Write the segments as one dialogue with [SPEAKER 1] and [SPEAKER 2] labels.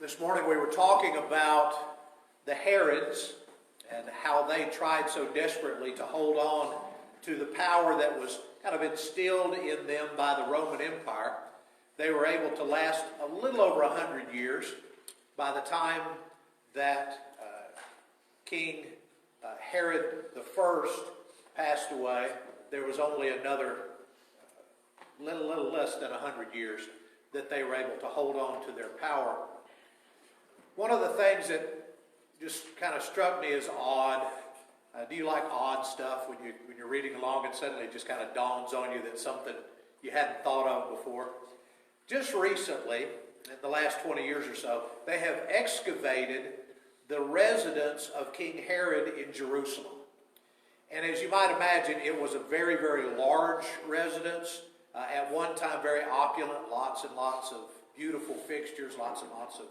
[SPEAKER 1] This morning we were talking about the Herods and how they tried so desperately to hold on to the power that was kind of instilled in them by the Roman Empire. They were able to last a little over 100 years. By the time that King Herod I passed away, there was only another little less than 100 years that they were able to hold on to their power. One of the things that just kind of struck me as odd, do you like odd stuff when you're reading along and suddenly it just kind of dawns on you that something you hadn't thought of before? Just recently, in the last 20 years or so, they have excavated the residence of King Herod in Jerusalem. And as you might imagine, it was a very, very large residence. At one time, very opulent, lots and lots of beautiful fixtures, lots and lots of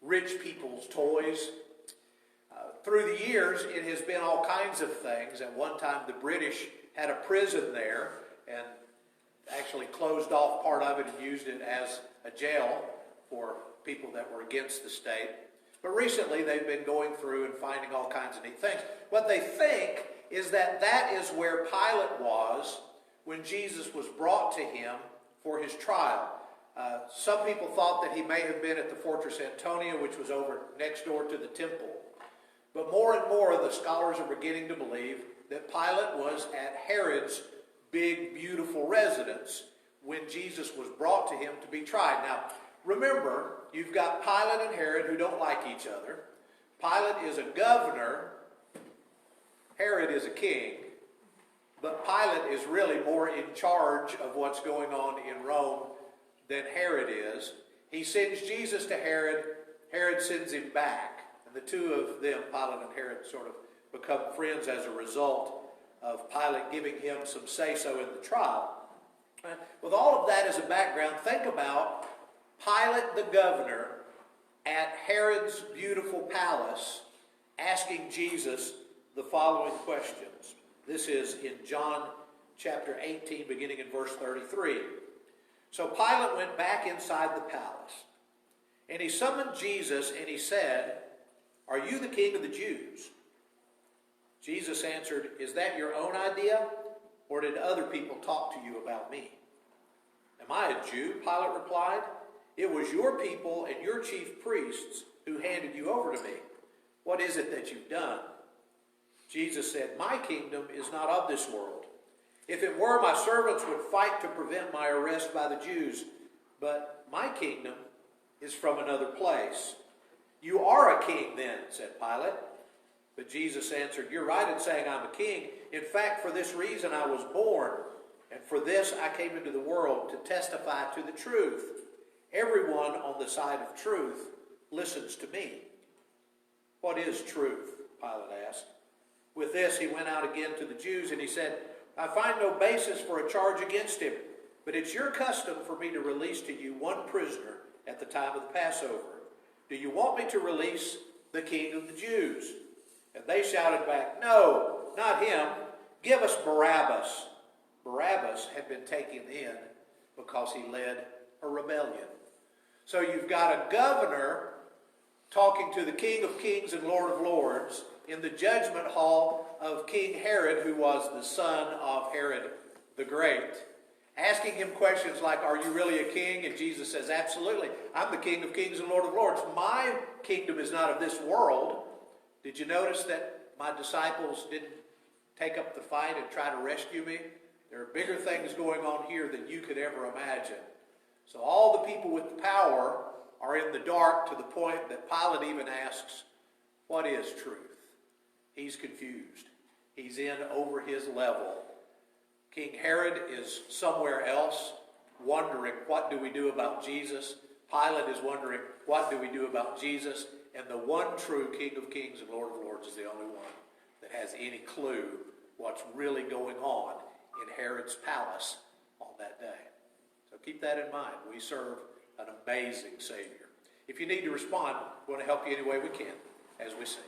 [SPEAKER 1] rich people's toys. Through the years, it has been all kinds of things. At one time, the British had a prison there and actually closed off part of it and used it as a jail for people that were against the state. But recently, they've been going through and finding all kinds of neat things. What they think is that that is where Pilate was when Jesus was brought to him for his trial. Some people thought that he may have been at the Fortress Antonia, which was over next door to the temple. But more and more the scholars are beginning to believe that Pilate was at Herod's big, beautiful residence when Jesus was brought to him to be tried. Now, remember, you've got Pilate and Herod who don't like each other. Pilate is a governor. Herod is a king. But Pilate is really more in charge of what's going on in Rome than Herod is. He sends Jesus to Herod. Herod sends him back. And the two of them, Pilate and Herod, sort of become friends as a result of Pilate giving him some say-so in the trial. With all of that as a background, think about Pilate the governor at Herod's beautiful palace asking Jesus the following questions. This is in John chapter 18, beginning in verse 33. So Pilate went back inside the palace, and he summoned Jesus, and he said, "Are you the king of the Jews?" Jesus answered, "Is that your own idea, or did other people talk to you about me?" "Am I a Jew?" Pilate replied. "It was your people and your chief priests who handed you over to me. What is it that you've done?" Jesus said, "My kingdom is not of this world. If it were, my servants would fight to prevent my arrest by the Jews. But my kingdom is from another place." "You are a king then," said Pilate. But Jesus answered, "You're right in saying I'm a king. In fact, for this reason I was born, and for this I came into the world, to testify to the truth. Everyone on the side of truth listens to me." "What is truth?" Pilate asked. With this, he went out again to the Jews, and he said, "I find no basis for a charge against him, but it's your custom for me to release to you one prisoner at the time of the Passover. Do you want me to release the king of the Jews?" And they shouted back, "No, not him. Give us Barabbas." Barabbas had been taken in because he led a rebellion. So you've got a governor talking to the King of Kings and Lord of Lords in the judgment hall of King Herod, who was the son of Herod the Great, asking him questions like, "Are you really a king?" And Jesus says, "Absolutely. I'm the King of Kings and Lord of Lords. My kingdom is not of this world. Did you notice that my disciples didn't take up the fight and try to rescue me? There are bigger things going on here than you could ever imagine." So all the people with the power are in the dark, to the point that Pilate even asks, "What is truth?" He's confused. He's in over his level. King Herod is somewhere else, wondering, what do we do about Jesus? Pilate is wondering, what do we do about Jesus? And the one true King of Kings and Lord of Lords is the only one that has any clue what's really going on in Herod's palace on that day. So keep that in mind. We serve an amazing Savior. If you need to respond, we want to help you any way we can as we sing.